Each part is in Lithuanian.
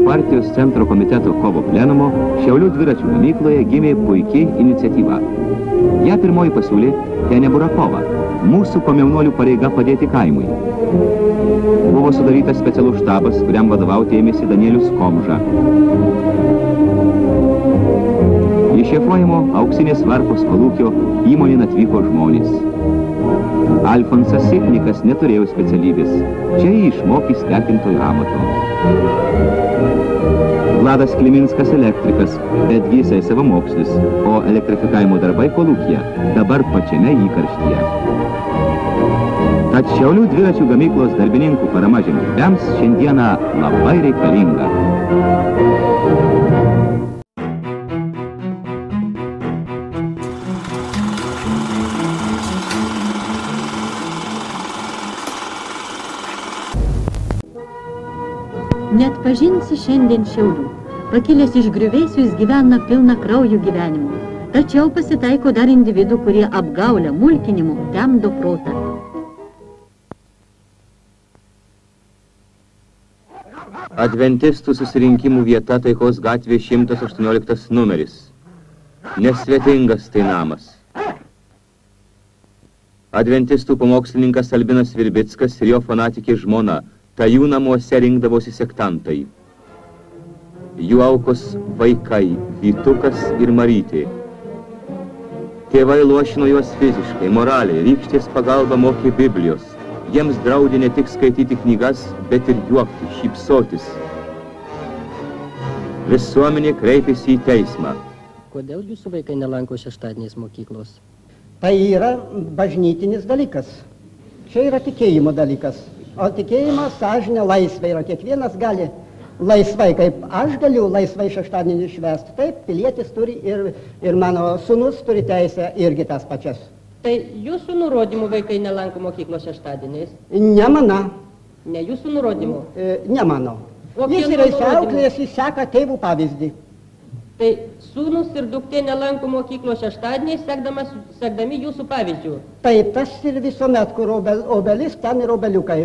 Partijos centro komiteto kovo plenumo Šiaulių dviračių gamykloje gimė puikiai iniciatyva. Ja pirmoji pasiūlė Tenė Burakova, mūsų komjaunuolių pareiga padėti kaimui. Buvo sudarytas specialus štabas, kuriam vadovauti ėmėsi Danielius Komža. Iš šefuojamo Auksinės Varpos kolūkio įmonėn atvyko žmonės. Alfonsas Siknikas neturėjo specialybės, čia jį išmokys tekintojo amato. Vladas Kliminskas elektrikas, betgi jisai savamokslis, o elektrifikavimo darbai kolūkyje dabar pačiame įkarštyje. Tad Šiaulių dviračių gamyklos darbininkų parama žemdirbiams šiandieną labai reikalinga. Net pažinsi šiandien Šiaulių. Pakilęs iš griuvėsių jis gyvena pilną kraujų gyvenimų. Tačiau pasitaiko dar individų, kurie apgaulę mulkinimu temdo protą. Adventistų susirinkimų vieta Taikos gatvė 118 numeris. Nesvetingas tai namas. Adventistų pamokslininkas Albinas Virbickas ir jo fanatikė žmona, tai jų namuose rinkdavosi sektantai. Jų aukos vaikai, Vytukas ir Marytė. Tėvai lošino juos fiziškai, moraliai, rykštės pagalba mokė Biblijos. Jiems draudė ne tik skaityti knygas, bet ir juokti, šypsotis. Visuomenė kreipėsi į teismą. Kodėl jūsų vaikai nelanko šeštadieniais mokyklos? Tai yra bažnytinis dalykas. Čia yra tikėjimo dalykas. O tikėjimas, sąžinė, laisvė yra. Kiekvienas gali laisvai, kaip aš galiu laisvai šeštadienį švęsti. Taip, pilietis turi ir mano sūnus turi teisę irgi tas pačias. Tai jūsų nurodymų vaikai nelanko mokyklos šeštadieniais? Ne mano. Ne jūsų nurodymų? Ne mano. Jis yra įsiauklėjęs, jis seka tėvų pavyzdį. Tai sūnus ir duktė nelanko mokyklos šeštadieniais, sekdami jūsų pavyzdžių? Taip, tas ir visuomet, kur obelis, ten ir obeliukai.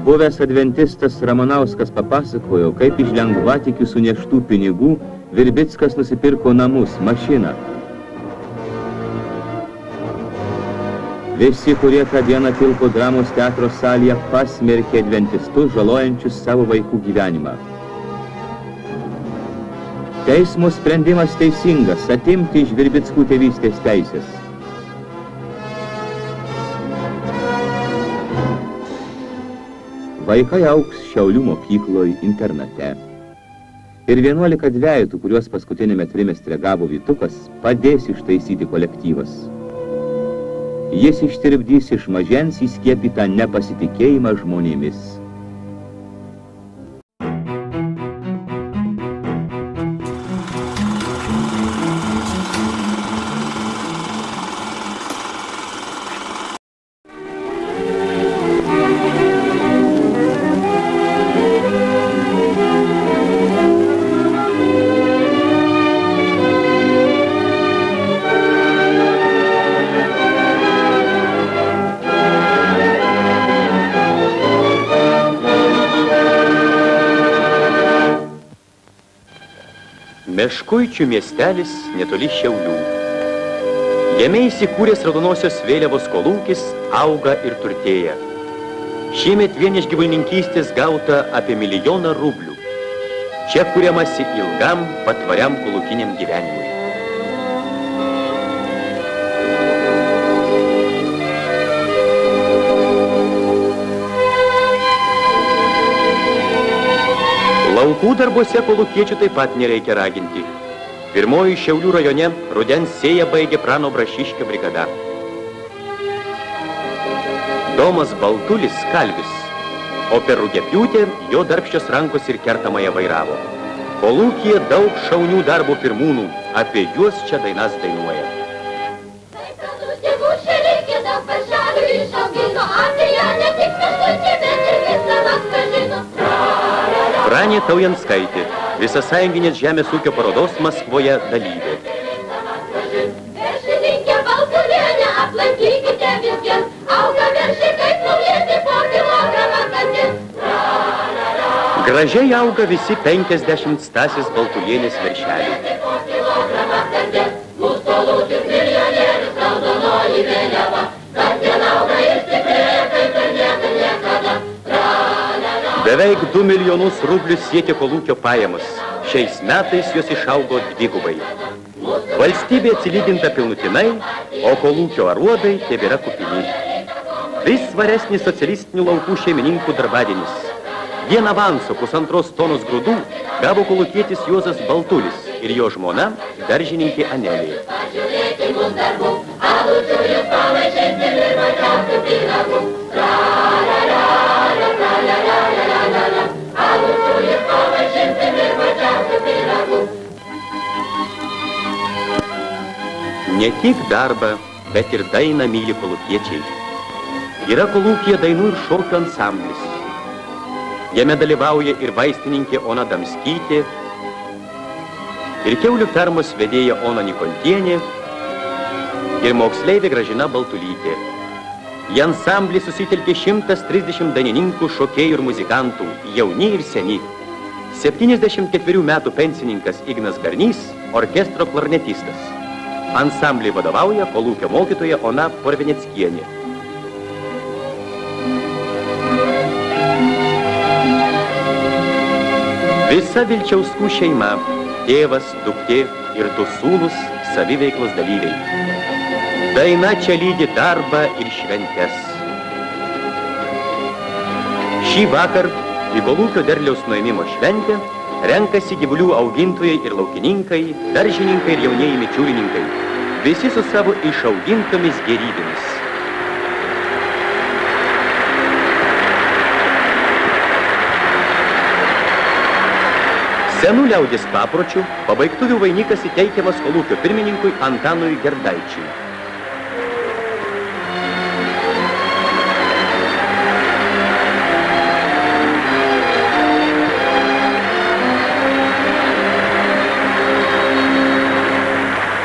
Buvęs adventistas Ramanauskas papasakojo, kaip iš lengvatikių suneštų pinigų Virbickas nusipirko namus, mašiną. Visi, kurie tą dieną tilpo dramos teatro salėje, pasmerkė adventistus, žalojančius savo vaikų gyvenimą. Teismo sprendimas teisingas, atimti iš Virbickų tėvystės teisės. Vaikai augs Šiaulių mokykloje internate. Ir 11 dvejetų, kuriuos paskutinėme trimestre gavo Vytukas, padės ištaisyti kolektyvas. Jis ištirpdys iš mažens įskiepytą nepasitikėjimą žmonėmis. Meškuičių miestelis netoli Šiaulių. Jame įsikūręs raudonosios vėliavos kolūkis auga ir turtėja. Šiemet vien iš gyvulininkystės gauta apie 1 milijoną rublių. Čia kuriamasi ilgam patvariam kolūkiniam gyvenimui. Laukų darbuose kolūkiečių taip pat nereikia raginti. Pirmoji Šiaulių rajone rudens sėją baigė Prano Brašiškio brigada. Domas Baltulis kalvis, o per Rugiapjūtę jo darbščios rankos ir kertamąją vairavo. Kolūkyje daug šaunių darbo pirmūnų, apie juos čia dainas dainuoja. Pranė Taujanskaitė, visasąjunginės žemės ūkio parodos Maskvoje dalyvė. Veršininkė Baltulienė, aplankykite visiems, auga veršiai kaip naujiesi po kilogramą kasdien. Gražiai auga visi 50 Stasės Baltulienės veršeliai. Mūsų lūtis milijonierius raudonoji vėliava, kasdien auga ir stiprėja, kaip ir niekada. Beveik 2 milijonus rublių siekia kolūkio pajamos. Šiais metais jos išaugo dvigubai. Valstybė atsilyginta pilnutinai, o kolūkio aruodai tebėra kupini. Vis svaresnis socialistinių laukų šeimininkų darbadienis. Vien avanso 1,5 tonos grūdų gavo kolūkietis Juozas Baltulis ir jo žmona daržininkė Anelė. Ne tik darbą, bet ir dainą myli kolūkiečiai. Yra kolūkyje dainų ir šokių ansamblis. Jame dalyvauja ir vaistininkė Ona Damskytė, ir kiaulių fermos vedėja Ona Nikoltienė, ir moksleivė Gražina Baltulytė. Į ansamblį susitelkė 130 dainininkų, šokėjų ir muzikantų, jauni ir seni. 74 metų pensininkas Ignas Garnys, orkestro klarnetistas. Ansamblį vadovauja kolūkio mokytoja Ona Porveneckienė. Visa Vilčiauskų šeima, tėvas, duktė ir du sūnus saviveiklos dalyviai. Daina čia lydi darbą ir šventes. Šį vakar į kolūkio derliaus nuėmimo šventę renkasi gyvulių augintojai ir laukininkai, daržininkai ir jaunieji mičiulininkai, visi su savo išaugintomis gėrybėmis. Senų liaudės papročių pabaigtuvių vainikas įteikiamas kolūkio pirmininkui Antanui Gerdaičiui.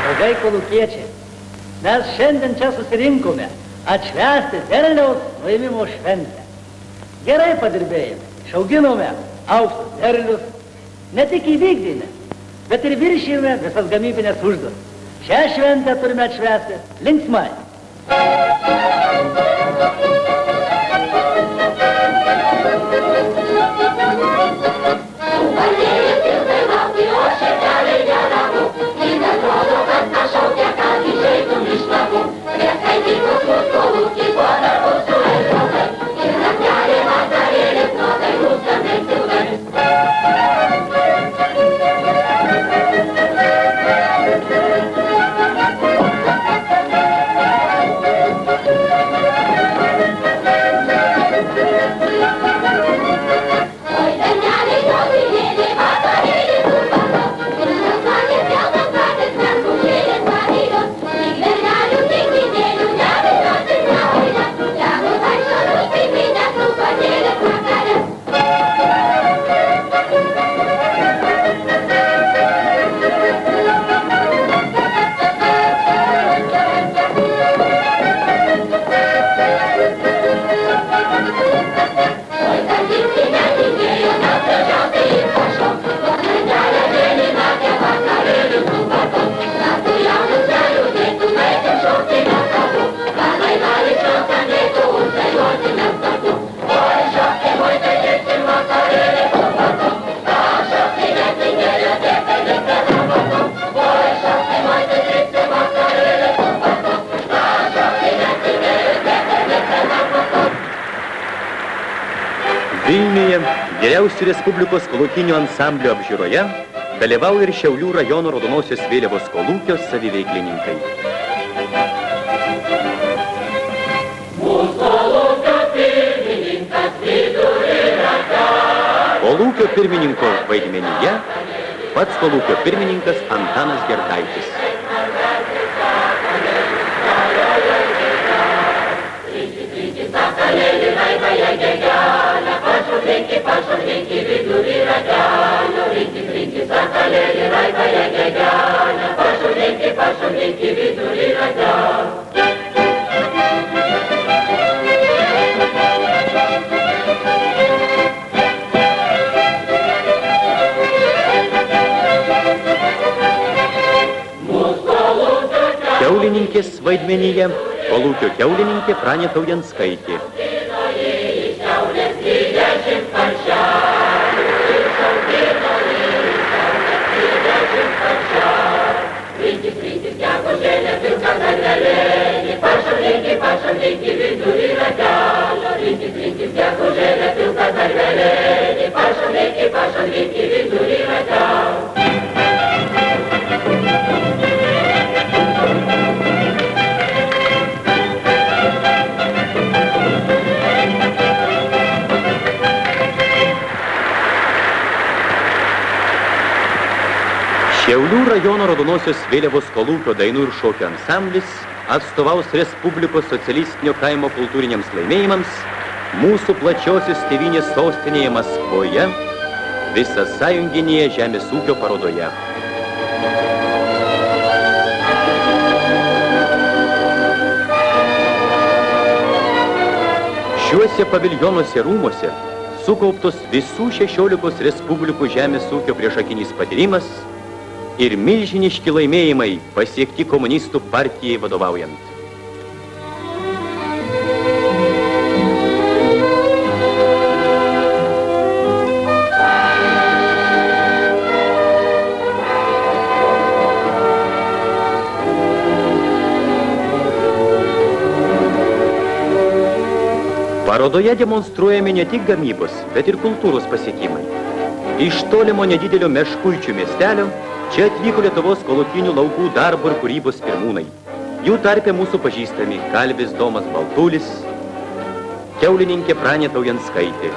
Draugai kolūkiečiai, mes šiandien čia susirinkome atšvęsti derliaus nuėmimo šventę. Gerai padirbėjome, išauginome aukštus derlius, ne tik įvykdėme, bet ir viršijome visas gamybinės užduotis. Šią šventę turime atšvęsti linksmai. Vilniuje geriausių Respublikos kolūkinių ansamblio apžiūroje dalyvauja ir Šiaulių rajono Raudonosios vėliavos kolūkio saviveiklininkai. Mūsų kolūkio Kolūkio pirmininko vaidmenyje pats kolūkio pirmininkas Antanas Gerdaitis. Kiaulininkės vaidmenyje kolūkio kiaulininkė Pranė Taujanskaitė. Šiaulių rajono Raudonosios vėliavos kolūkio dainų ir šokių ansamblis atstovaus Respublikos socialistinio kaimo kultūriniams laimėjimams mūsų plačiosios tėvynės sostinėje Maskvoje, visasąjunginėje žemės ūkio parodoje. Šiuose paviljonuose rūmuose sukauptos visų 16 Respublikų žemės ūkio priešakinis patyrimas ir milžiniški laimėjimai pasiekti komunistų partijai vadovaujant. Parodoje demonstruojami ne tik gamybos, bet ir kultūros pasiekimai. Iš tolimo nedidelio Meškuičių miestelio čia atvyko Lietuvos kolūkinių laukų darbo ir kūrybos pirmūnai. Jų tarpe mūsų pažįstami kalvis Domas Baltulis, kiaulininkė Pranė Taujanskaitė.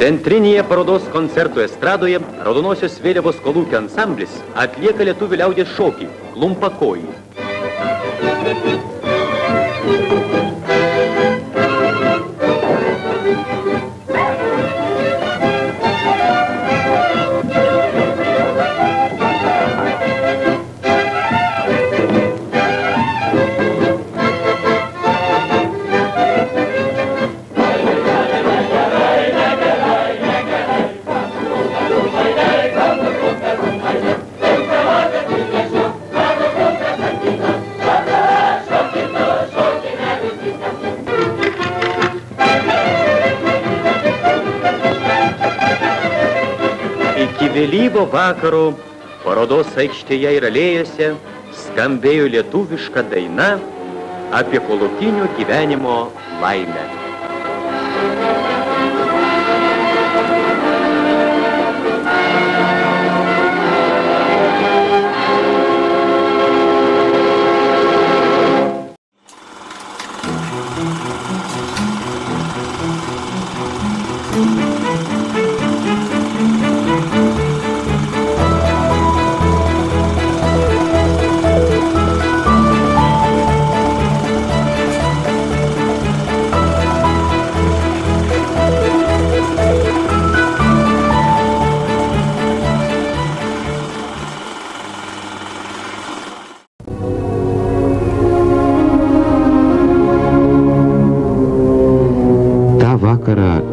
Centrinėje parodos koncertų estradoje Raudonosios vėliavos kolūkio ansamblis atlieka lietuvių liaudies šokį Klumpakojį. Vėlyvo vakaro parodos aikštėje ir alėjose skambėjo lietuviška daina apie kolūkinio gyvenimo laimę.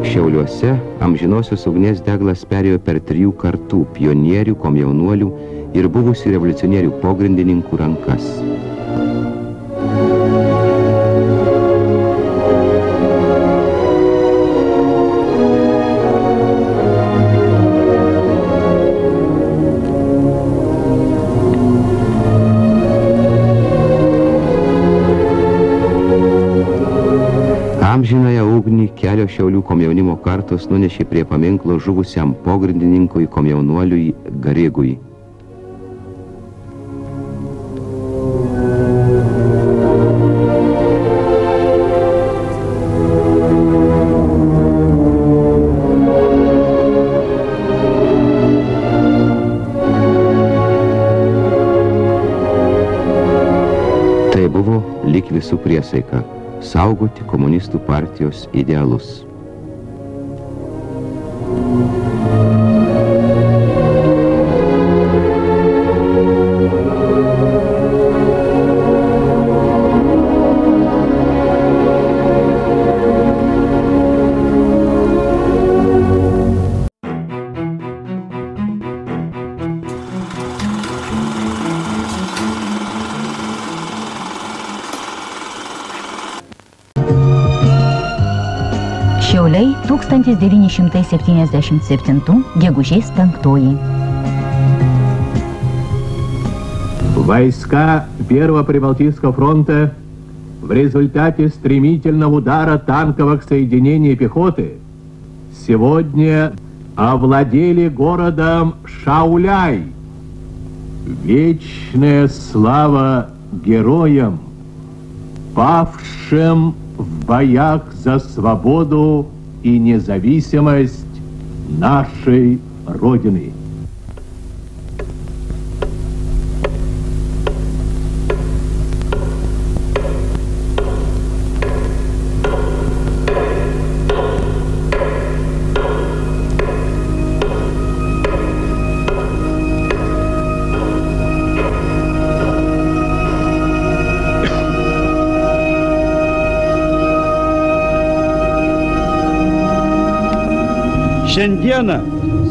Šiauliuose amžinosios ugnies deglas perėjo per 3 kartų pionierių, komjaunuolių ir buvusių revoliucionierių pogrindininkų rankas. Amžinąją ugnį kelios Šiaulių komjaunimo kartos nunešė prie paminklo žuvusiam pogrindininkui komjaunuoliui Garigui. beveik visų priesaika – saugoti komunistų partijos idealus. Šiauliai 1977 gegužės 5. Войска Первого Прибалтийского фронта в результате стремительного удара танковых соединений пехоты сегодня овладели городом Шауляй. Вечная слава героям, павшим в боях за свободу и независимость нашей Родины. Šiandieną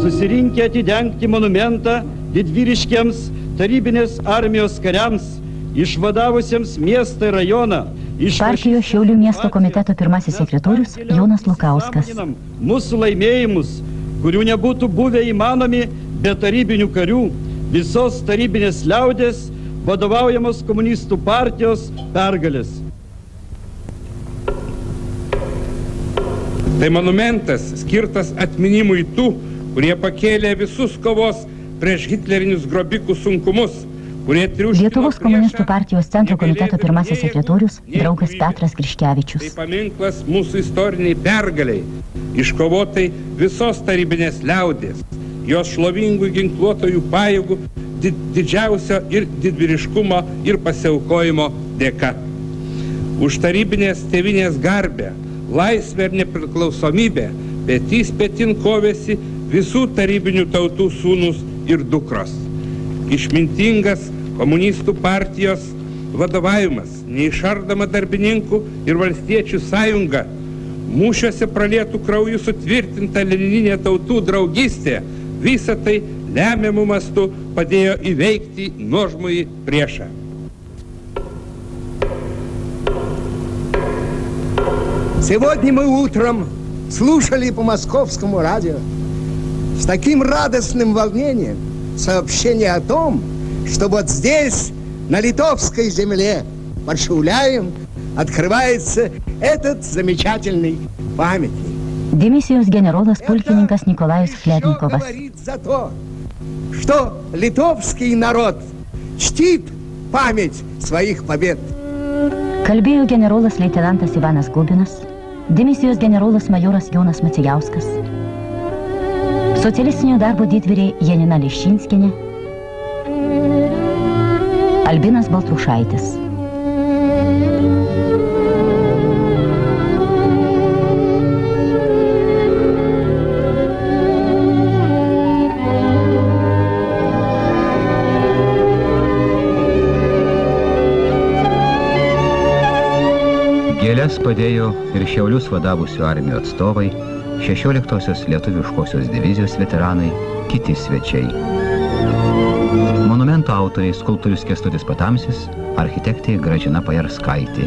susirinkę atidengti monumentą didvyriškiams tarybinės armijos kariams, išvadavusiems miestą ir rajoną. Partijos Šiaulių miesto komiteto pirmasis sekretorius Jonas Lukauskas. Mūsų laimėjimus, kurių nebūtų buvę įmanomi be tarybinių karių, visos tarybinės liaudės, vadovaujamos komunistų partijos pergalės. Tai monumentas skirtas atminimui tų, kurie pakėlė visus kovos prieš hitlerinius grobikų sunkumus, kurie triuškino Lietuvos komunistų partijos centro komiteto pirmasis sekretorius draugas Petras Griškevičius. Tai paminklas mūsų istoriniai pergaliai, iškovotai visos tarybinės liaudės, jos šlovingų ginkluotojų pajėgų didžiausio ir didvyriškumo ir pasiaukojimo dėka. Už tarybinės tėvinės garbę, laisvę ir nepriklausomybę, petys petin kovėsi visų tarybinių tautų sūnus ir dukros. Išmintingas komunistų partijos vadovavimas, neišardama darbininkų ir valstiečių sąjunga, mūšiuose pralietų krauju sutvirtinta lenininė tautų draugystė, visą tai lemiamų mastų padėjo įveikti nuožmųjį priešą. Сегодня мы утром слушали по московскому радио с таким радостным волнением сообщение о том, что вот здесь, на литовской земле, под Шауляем, открывается этот замечательный памятник. Dimisijos generolas pulkininkas Nikolajus Chlebnikovas. Говорит за то, что литовский народ чтит память своих побед. Kalbėjo generolas leitenantas Ivanas Gubinas, dimisijos generolas majoras Jonas Macijauskas, socialistinio darbo didvyriai Janina Leščinskienė, Albinas Baltrušaitis. Gėles padėjo ir Šiaulius vadavusių armijų atstovai, 16-osios lietuviškosios divizijos veteranai, kiti svečiai. Monumento autoriai skulptorius Kęstutis Patamsis, architektė Gražina Pajarskaitė.